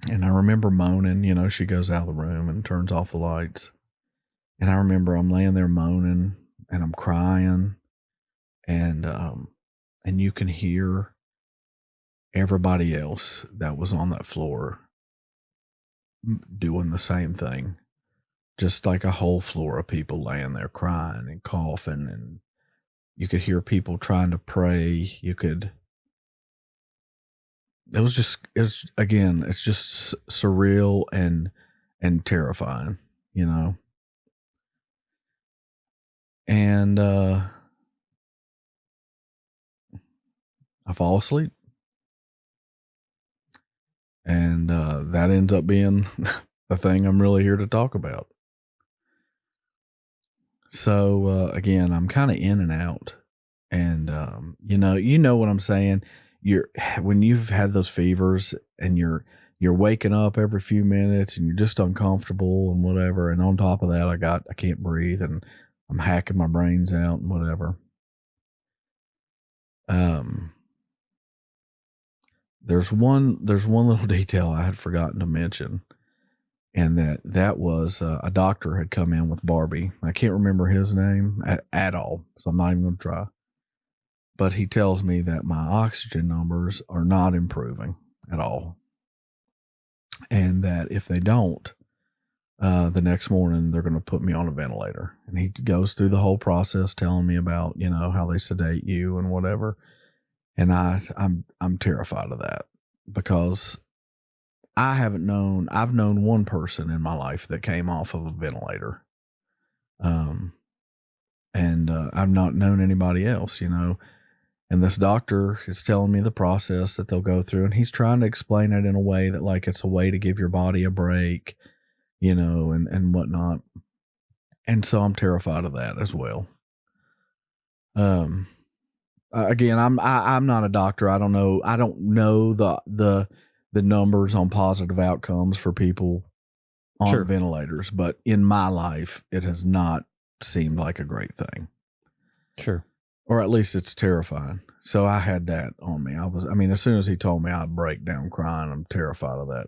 And I remember moaning, she goes out of the room and turns off the lights. And I remember I'm laying there moaning and I'm crying and you can hear everybody else that was on that floor doing the same thing. Just like a whole floor of people laying there crying and coughing, and you could hear people trying to pray. It's just surreal and terrifying, and I fall asleep, and that ends up being the thing I'm really here to talk about. So again, I'm kind of in and out, and you know what I'm saying. When you've had those fevers and you're waking up every few minutes and you're just uncomfortable and whatever. And on top of that, I can't breathe and I'm hacking my brains out and whatever. There's one little detail I had forgotten to mention, and that was a doctor had come in with Barbie. I can't remember his name at all, so I'm not even going to try. But he tells me that my oxygen numbers are not improving at all, and that if they don't, the next morning they're going to put me on a ventilator. And he goes through the whole process, telling me about how they sedate you and whatever. And I'm terrified of that, because I've known one person in my life that came off of a ventilator. And I've not known anybody else, and this doctor is telling me the process that they'll go through, and he's trying to explain it in a way that like it's a way to give your body a break, and whatnot. And so I'm terrified of that as well. Again, I'm not a doctor. I don't know the numbers on positive outcomes for people on ventilators, but in my life, it has not seemed like a great thing. Sure. Or at least it's terrifying. So I had that on me. As soon as he told me, I'd break down crying. I'm terrified of that.